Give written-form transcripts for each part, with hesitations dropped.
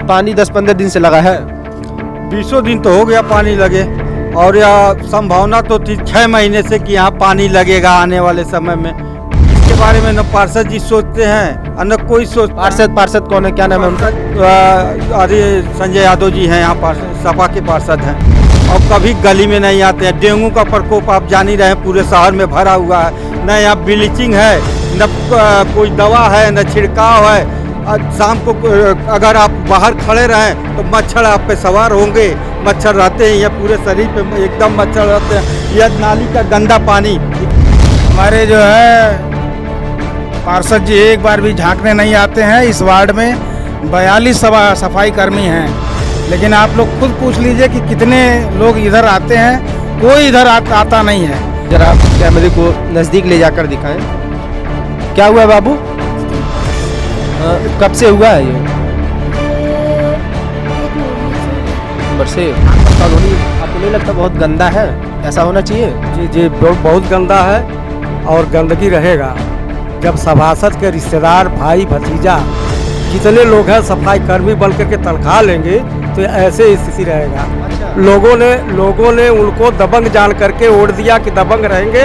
पानी 10-15 दिन से लगा है। 20 दिन तो हो गया पानी लगे, और यह संभावना तो थी 6 महीने से कि यहाँ पानी लगेगा आने वाले समय में। इसके बारे में न पार्षद जी सोचते हैं और न कोई सोच। पार्षद कौन है, क्या नाम है उनका? अरे संजय यादव जी हैं, यहाँ सपा के पार्षद हैं, और कभी गली में नहीं आते हैं। डेंगू का प्रकोप आप जान ही रहे हैं, पूरे शहर में भरा हुआ है। न यहाँ ब्लीचिंग है, न कोई दवा है, न छिड़काव है। शाम को अगर आप बाहर खड़े रहें तो मच्छर आप पे सवार होंगे। मच्छर रहते हैं, ये पूरे शरीर पे एकदम मच्छर रहते हैं। यह नाली का गंदा पानी। हमारे जो है पार्षद जी एक बार भी झांकने नहीं आते हैं। इस वार्ड में 42 सफाई कर्मी हैं, लेकिन आप लोग खुद पूछ लीजिए कि कितने लोग इधर आते हैं। कोई इधर आता नहीं है। जरा आप कैमरे को नज़दीक ले जाकर दिखाएं। क्या हुआ है बाबू? कब से हुआ है ये? से कॉलोनी आपको नहीं लगता बहुत गंदा है? ऐसा होना चाहिए? जी बहुत गंदा है, और गंदगी रहेगा जब सभासद के रिश्तेदार, भाई भतीजा जितने लोग हैं सफाई कर्मी बन करके तनख्वाह लेंगे तो ऐसे स्थिति रहेगा। लोगों ने उनको दबंग जान करके वोट दिया कि दबंग रहेंगे।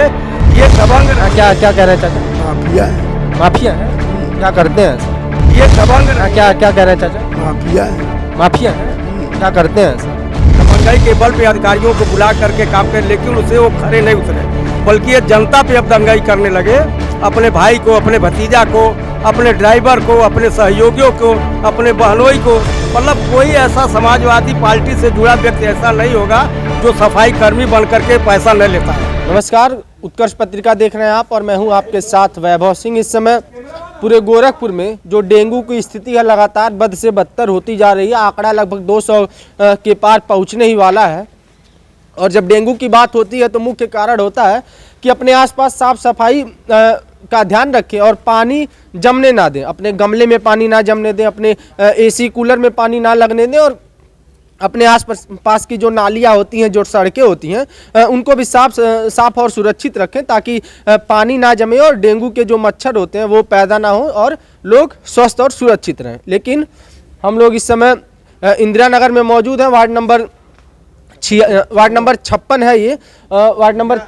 ये दबंग क्या कह रहे हैं चाचा? माफिया है। माफिया है? क्या करते हैं? ये दबंग क्या कह रहे हैं चाचा? माफिया है। माफिया है? क्या करते हैं? दबंगाई के बल पे अधिकारियों को बुला करके काम कर, लेकिन उसे वो खड़े नहीं उतरे, बल्कि ये जनता पे अब दंगाई करने लगे। अपने भाई को, अपने भतीजा को, अपने ड्राइवर को, अपने सहयोगियों को, अपने बहनोई को, मतलब कोई ऐसा समाजवादी पार्टी से जुड़ा व्यक्ति ऐसा नहीं होगा जो सफाई कर्मी बन करके पैसा न लेता है। नमस्कार, उत्कर्ष पत्रिका देख रहे हैं आप, और मैं हूं आपके साथ वैभव सिंह। इस समय पूरे गोरखपुर में जो डेंगू की स्थिति है लगातार बद से बदतर होती जा रही है। आंकड़ा लगभग 200 के पार पहुंचने ही वाला है। और जब डेंगू की बात होती है तो मुख्य कारण होता है कि अपने आसपास साफ सफाई का ध्यान रखें और पानी जमने ना दें। अपने गमले में पानी ना जमने दें, अपने एसी कूलर में पानी ना लगने दें, और अपने पास की जो नालियाँ होती हैं, जो सड़कें होती हैं, उनको भी साफ और सुरक्षित रखें ताकि पानी ना जमे और डेंगू के जो मच्छर होते हैं वो पैदा ना हो और लोग स्वस्थ और सुरक्षित रहें। लेकिन हम लोग इस समय इंदिरा नगर में मौजूद हैं। वार्ड नंबर 56 है ये। वार्ड नंबर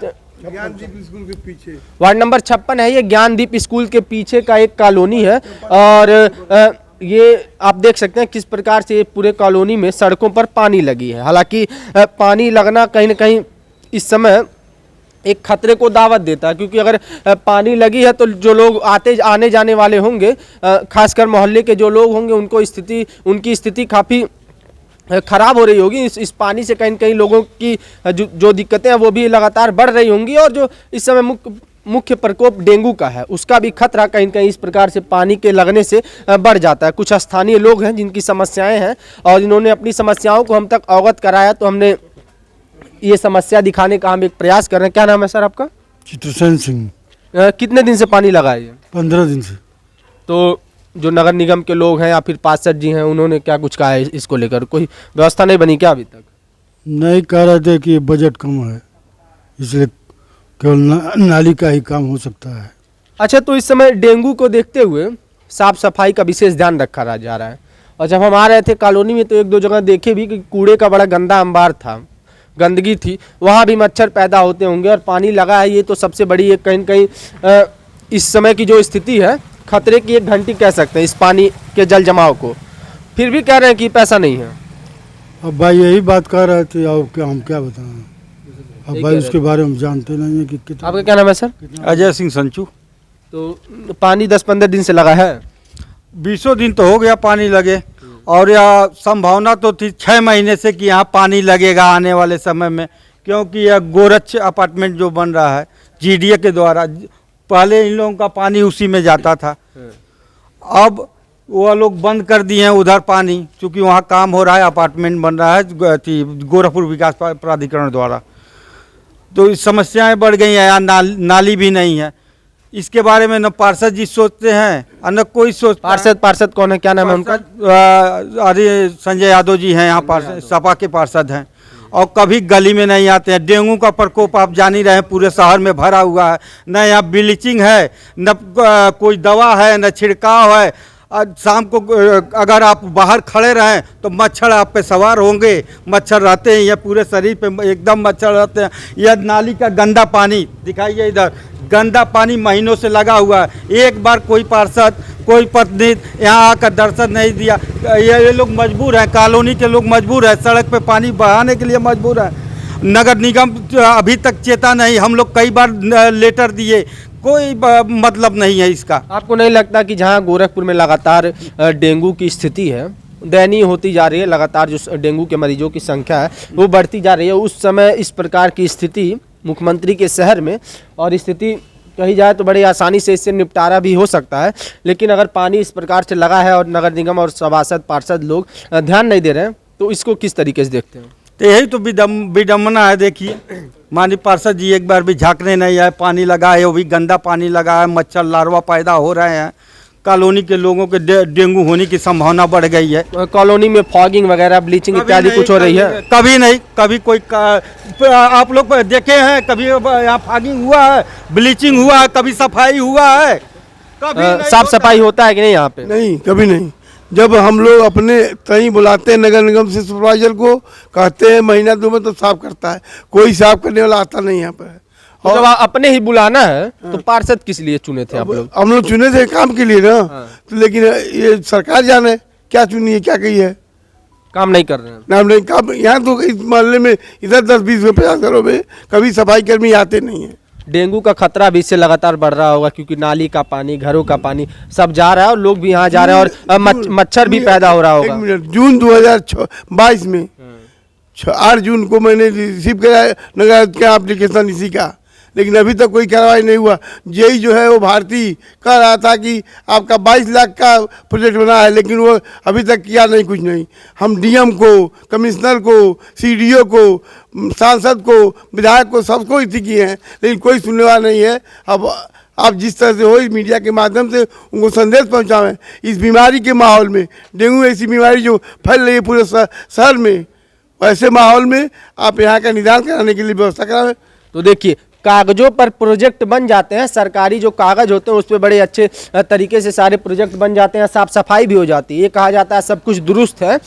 56 है ये। ज्ञानदीप स्कूल के पीछे का एक कॉलोनी है, और ये आप देख सकते हैं किस प्रकार से पूरे कॉलोनी में सड़कों पर पानी लगी है। हालांकि पानी लगना कहीं ना कहीं इस समय एक खतरे को दावत देता है, क्योंकि अगर पानी लगी है तो जो लोग आने जाने वाले होंगे, खासकर मोहल्ले के जो लोग होंगे, उनकी स्थिति काफ़ी खराब हो रही होगी। इस पानी से कहीं ना कहीं लोगों की जो दिक्कतें हैं वो भी लगातार बढ़ रही होंगी, और जो इस समय मुख्य प्रकोप डेंगू का है उसका भी खतरा कहीं कहीं इस प्रकार से पानी के लगने से बढ़ जाता है। कुछ स्थानीय लोग हैं जिनकी समस्याएं हैं, और इन्होंने अपनी समस्याओं को हम तक अवगत कराया, तो हमने ये समस्या दिखाने का हम एक प्रयास कर रहे हैं। क्या नाम है सर आपका? चित्रसेन सिंह। कितने दिन से पानी लगा है? 15 दिन से। तो जो नगर निगम के लोग हैं या फिर पार्षद जी हैं, उन्होंने क्या कुछ कहा है इसको लेकर? कोई व्यवस्था नहीं बनी क्या अभी तक? नहीं, कह रहे थे कि बजट कम है, इसलिए केवल नाली का ही काम हो सकता है। अच्छा, तो इस समय डेंगू को देखते हुए साफ सफाई का विशेष ध्यान रखा जा रहा है। और जब हम आ रहे थे कॉलोनी में तो एक दो जगह देखे भी कि कूड़े का बड़ा गंदा अंबार था, गंदगी थी, वहाँ भी मच्छर पैदा होते होंगे और पानी लगा है। ये तो सबसे बड़ी एक कहीं कहीं इस समय की जो स्थिति है, खतरे की एक घंटी कह सकते हैं इस पानी के जल जमाव को। फिर भी कह रहे हैं कि पैसा नहीं है। अब भाई यही बात कर रहे थे, और क्या हम क्या बताएं। अब भाई उसके बारे में जानते नहीं है कि कितना। आपका क्या नाम है सर? अजय सिंह संचू। तो पानी 10-15 दिन से लगा है। 20 दिन तो हो गया पानी लगे, और यह संभावना तो थी 6 महीने से कि यहाँ पानी लगेगा आने वाले समय में, क्योंकि यह गोरक्ष अपार्टमेंट जो बन रहा है जीडीए के द्वारा, पहले इन लोगों का पानी उसी में जाता था। अब वो लोग बंद कर दिए हैं उधर पानी, क्योंकि वहाँ काम हो रहा है, अपार्टमेंट बन रहा है गोरखपुर विकास प्राधिकरण द्वारा। तो समस्याएं बढ़ गई हैं, यहाँ नाली भी नहीं है। इसके बारे में न पार्षद जी सोचते हैं और न कोई सोच। पार्षद कौन है, क्या नाम है उनका? अरे संजय यादव जी हैं, यहाँ सपा के पार्षद हैं, और कभी गली में नहीं आते हैं। डेंगू का प्रकोप आप जान ही रहे हैं, पूरे शहर में भरा हुआ है। न यहाँ ब्लीचिंग है, न कोई दवा है, न छिड़काव है। आज शाम को अगर आप बाहर खड़े रहें तो मच्छर आप पे सवार होंगे। मच्छर रहते हैं, ये पूरे शरीर पे एकदम मच्छर रहते हैं। यह नाली का गंदा पानी दिखाइए, इधर गंदा पानी महीनों से लगा हुआ है। एक बार कोई पार्षद, कोई प्रतिनिधि यहाँ आकर दर्शन नहीं दिया। ये लोग मजबूर हैं, कॉलोनी के लोग मजबूर हैं, सड़क पे पानी बहाने के लिए मजबूर हैं। नगर निगम अभी तक चेता नहीं, हम लोग कई बार लेटर दिए, कोई मतलब नहीं है इसका। आपको नहीं लगता कि जहां गोरखपुर में लगातार डेंगू की स्थिति है, दयनीय होती जा रही है, लगातार जो डेंगू के मरीजों की संख्या है वो बढ़ती जा रही है, उस समय इस प्रकार की स्थिति मुख्यमंत्री के शहर में, और स्थिति कही जाए तो बड़ी आसानी से इससे निपटारा भी हो सकता है, लेकिन अगर पानी इस प्रकार से लगा है और नगर निगम और सभासद पार्षद लोग ध्यान नहीं दे रहे हैं, तो इसको किस तरीके से देखते हैं? तो यही तो विडम्बना है। देखिए माननीय पार्षद जी एक बार भी झांकने नहीं आए, पानी लगा है वो भी गंदा पानी लगा है, मच्छर लार्वा पैदा हो रहे हैं, कॉलोनी के लोगों के डेंगू होने की संभावना बढ़ गई है। कॉलोनी में फॉगिंग वगैरह, ब्लीचिंग इत्यादि कुछ हो रही है? कभी नहीं, कभी कोई आप लोग देखे हैं कभी यहाँ फॉगिंग हुआ है, ब्लीचिंग हुआ है, कभी सफाई हुआ है? कभी साफ सफाई होता है कि नहीं यहाँ पे? नहीं, कभी नहीं। जब हम लोग अपने कहीं बुलाते हैं नगर निगम से सुपरवाइजर को, कहते हैं महीना 2 में तो साफ करता है, कोई साफ करने वाला आता नहीं यहाँ पर। और जब अपने ही बुलाना है तो पार्षद किस लिए चुने थे आप लोग? हम लोग चुने थे काम के लिए ना, तो लेकिन ये सरकार जाने क्या चुनी है, क्या कही है, काम नहीं कर रहे हैं। नाम नहीं काम। यहाँ तो इस मोहल्ले में इधर 10, 20, 50 घरों में कभी सफाई कर्मी आते नहीं है। डेंगू का खतरा भी इससे लगातार बढ़ रहा होगा, क्योंकि नाली का पानी, घरों का पानी सब जा रहा है और लोग भी यहाँ जा रहे हैं, और मच्छर भी पैदा हो रहा होगा। 1 मिनट, जून 2022 में 8 जून को मैंने रिसीव कराया नगर का एप्लीकेशन इसी का, लेकिन अभी तक कोई कार्रवाई नहीं हुआ। जेई जो है वो भारती कह रहा था कि आपका 22 लाख का प्रोजेक्ट बना है, लेकिन वो अभी तक किया नहीं, कुछ नहीं। हम डीएम को, कमिश्नर को, सीडीओ को, सांसद को, विधायक को, सबको इसी किए हैं, लेकिन कोई सुनने वाला नहीं है। अब आप जिस तरह से हो इस मीडिया के माध्यम से उनको संदेश पहुंचाएं। इस बीमारी के माहौल में, डेंगू ऐसी बीमारी जो फैल रही है पूरे शहर में, वैसे माहौल में आप यहाँ का निदान कराने के लिए व्यवस्था कराएं। तो देखिए, कागजों पर प्रोजेक्ट बन जाते हैं, सरकारी जो कागज होते हैं उस पर बड़े अच्छे तरीके से सारे प्रोजेक्ट बन जाते हैं, साफ सफाई भी हो जाती है, ये कहा जाता है सब कुछ दुरुस्त है,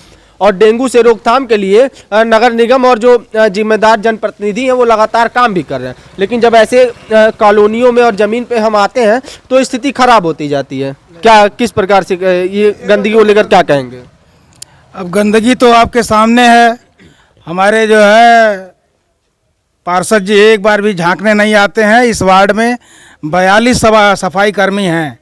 और डेंगू से रोकथाम के लिए नगर निगम और जो जिम्मेदार जनप्रतिनिधि हैं वो लगातार काम भी कर रहे हैं, लेकिन जब ऐसे कॉलोनियों में और ज़मीन पे हम आते हैं तो स्थिति खराब होती जाती है। क्या, किस प्रकार से ये गंदगी को लेकर क्या कहेंगे? अब गंदगी तो आपके सामने है। हमारे जो है पार्षद जी एक बार भी झांकने नहीं आते हैं। इस वार्ड में 42 सफाई कर्मी हैं,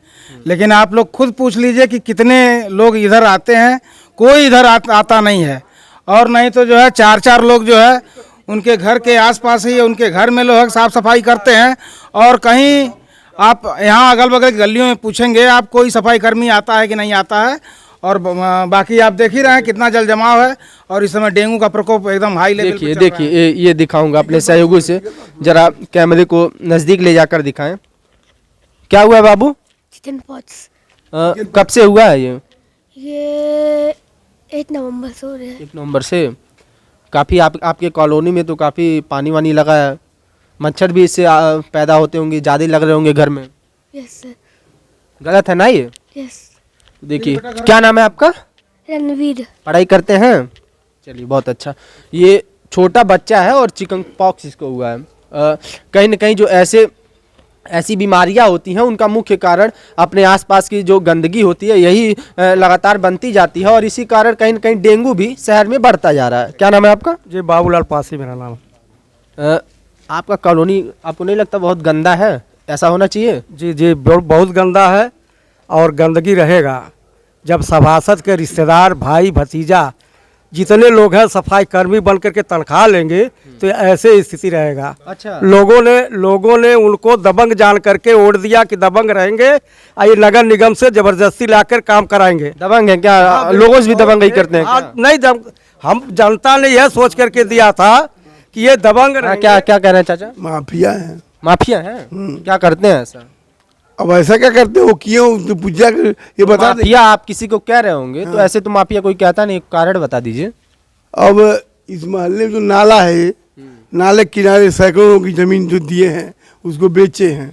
लेकिन आप लोग खुद पूछ लीजिए कि कितने लोग इधर आते हैं, कोई इधर आता नहीं है। और नहीं तो जो है 4-4 लोग जो है उनके घर के आसपास ही उनके घर में लोग साफ सफाई करते हैं, और कहीं आप यहाँ अगल बगल की गलियों में पूछेंगे आप, कोई सफाई कर्मी आता है कि नहीं आता है। और बाकी आप देख ही रहे हैं कितना जल जमाव है, और इस समय डेंगू का प्रकोप एकदम हाई लेवल पे चल रहा है। देखिए ये दिखाऊंगा अपने सहयोगी से, जरा कैमरे को नज़दीक ले जाकर दिखाएं। क्या हुआ बाबू? Chicken pox. कब से हुआ है ये 1 नवंबर से हो रहा है। 1 नवंबर से। काफ़ी आपके कॉलोनी में तो काफ़ी पानी वानी लगा है, मच्छर भी इससे पैदा होते होंगे, ज़्यादा लग रहे होंगे घर में। Yes sir. गलत है ना ये? यस। देखिए, क्या नाम है आपका? रणवीर। पढ़ाई करते हैं? चलिए बहुत अच्छा। ये छोटा बच्चा है और चिकन पॉक्स इसको हुआ है। कहीं ना कहीं जो ऐसी बीमारियां होती हैं उनका मुख्य कारण अपने आसपास की जो गंदगी होती है, यही लगातार बनती जाती है, और इसी कारण कहीं ना कहीं डेंगू भी शहर में बढ़ता जा रहा है। क्या नाम है आपका? जी बाबूलाल पासी मेरा नाम। आपका कॉलोनी आपको नहीं लगता बहुत गंदा है? ऐसा होना चाहिए? जी बहुत गंदा है, और गंदगी रहेगा जब सभासद के रिश्तेदार, भाई भतीजा जितने लोग हैं सफाई कर्मी बन करके तनख्वाह लेंगे, तो ऐसे स्थिति रहेगा। अच्छा। लोगों ने उनको दबंग जान करके वोट दिया कि दबंग रहेंगे, ये नगर निगम से जबरदस्ती लाकर काम कराएंगे। दबंग है क्या? लोगों से भी दबंग करते हैं क्या? नहीं, हम जनता ने यह सोच करके दिया था कि ये दबंग क्या कह रहे हैं चाचा? माफिया है। माफिया है? क्या करते हैं ऐसा? अब ऐसा क्या करते हो, क्यों पूजा ये बता दे। माफिया आप किसी को कह रहे होंगे, तो ऐसे तो माफिया कोई कहता नहीं, कारण बता दीजिए। अब इस मोहल्ले में जो नाला है, नाले किनारे सैकड़ों की जमीन जो दिए हैं उसको बेचे हैं,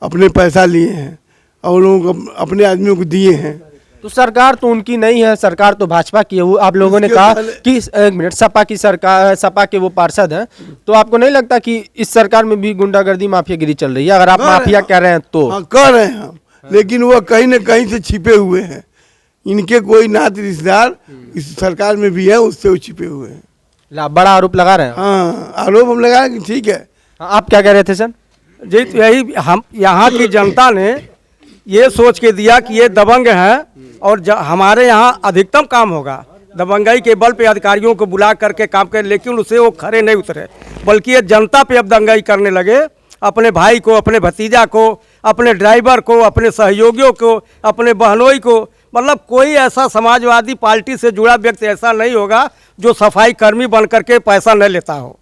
अपने पैसा लिए हैं, और लोगों को अपने आदमियों को दिए हैं। तो सरकार तो उनकी नहीं है, सरकार तो भाजपा की है। वो आप लोगों ने इसके कहा पहले- कि एक मिनट, सपा की सरकार, सपा के वो पार्षद हैं, तो आपको नहीं लगता कि इस सरकार में भी गुंडागर्दी माफियागिरी चल रही है? अगर आप कर रहे माफिया हैं। कह रहे हैं तो हाँ कर रहे हैं हम, लेकिन वो कहीं न कहीं से छिपे हुए हैं। इनके कोई नाते रिश्तेदार इस सरकार में भी है, उससे वो छिपे हुए हैं। बड़ा आरोप लगा रहे हैं। हाँ आरोप हम लगाए कि ठीक है। हाँ, आप क्या कह रहे थे सर? जी तो यही हम यहाँ की जनता ने ये सोच के दिया कि ये दबंग हैं और हमारे यहाँ अधिकतम काम होगा, दबंगाई के बल पे अधिकारियों को बुला करके काम कर, लेकिन उससे वो खड़े नहीं उतरे, बल्कि ये जनता पे अब दंगाई करने लगे। अपने भाई को, अपने भतीजा को, अपने ड्राइवर को, अपने सहयोगियों को, अपने बहनोई को, मतलब कोई ऐसा समाजवादी पार्टी से जुड़ा व्यक्ति ऐसा नहीं होगा जो सफाई कर्मी बन करके पैसा न लेता हो।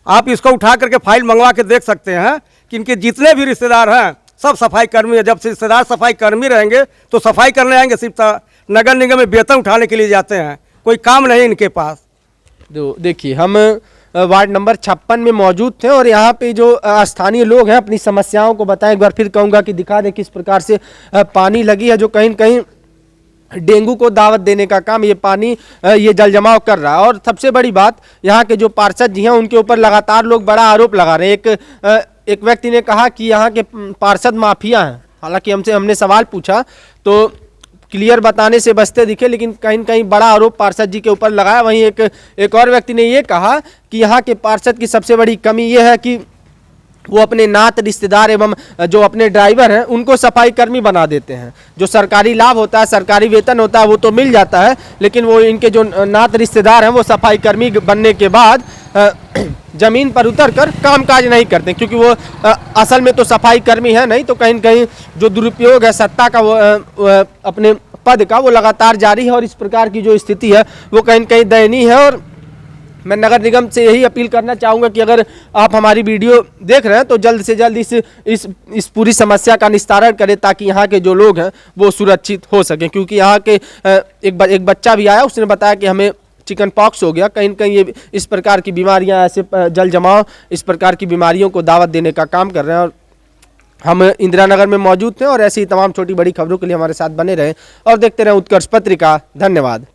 आप इसको उठा करके फाइल मंगवा के देख सकते हैं कि इनके जितने भी रिश्तेदार हैं सब सफाई कर्मी है। जब से रिश्तेदार सफाई कर्मी रहेंगे तो सफाई करने आएंगे, सिर्फ नगर निगम में वेतन उठाने के लिए जाते हैं, कोई काम नहीं इनके पास। देखिए, हम वार्ड नंबर 56 में मौजूद थे और यहाँ पे जो स्थानीय लोग हैं अपनी समस्याओं को बताएं। एक बार फिर कहूँगा कि दिखा दें किस प्रकार से पानी लगी है, जो कहीं न कहीं डेंगू को दावत देने का काम ये पानी, ये जल जमाव कर रहा है। और सबसे बड़ी बात, यहाँ के जो पार्षद जी हैं उनके ऊपर लगातार लोग बड़ा आरोप लगा रहे हैं। एक व्यक्ति ने कहा कि यहाँ के पार्षद माफिया हैं। हालांकि हमने सवाल पूछा तो क्लियर बताने से बचते दिखे, लेकिन कहीं न कहीं बड़ा आरोप पार्षद जी के ऊपर लगाया। वहीं एक और व्यक्ति ने ये कहा कि यहाँ के पार्षद की सबसे बड़ी कमी ये है कि वो अपने नात रिश्तेदार एवं जो अपने ड्राइवर हैं उनको सफाई कर्मी बना देते हैं। जो सरकारी लाभ होता है, सरकारी वेतन होता है, वो तो मिल जाता है, लेकिन वो इनके जो नात रिश्तेदार हैं वो सफाई कर्मी बनने के बाद जमीन पर उतरकर कामकाज नहीं करते, क्योंकि वो असल में तो सफाई कर्मी है नहीं। तो कहीं न कहीं जो दुरुपयोग है सत्ता का, वो अपने पद का, वो लगातार जारी है। और इस प्रकार की जो स्थिति है वो कहीं न कहीं दयनीय है। और मैं नगर निगम से यही अपील करना चाहूँगा कि अगर आप हमारी वीडियो देख रहे हैं तो जल्द से जल्द इस पूरी समस्या का निस्तारण करें, ताकि यहाँ के जो लोग हैं वो सुरक्षित हो सकें। क्योंकि यहाँ के एक बच्चा भी आया, उसने बताया कि हमें चिकन पॉक्स हो गया। कहीं न कहीं ये इस प्रकार की बीमारियाँ, ऐसे जल जमाव, इस प्रकार की बीमारियों को दावत देने का काम कर रहे हैं। और हम इंदिरा नगर में मौजूद थे और ऐसी ही तमाम छोटी बड़ी खबरों के लिए हमारे साथ बने रहें और देखते रहें उत्कर्ष पत्रिका। धन्यवाद।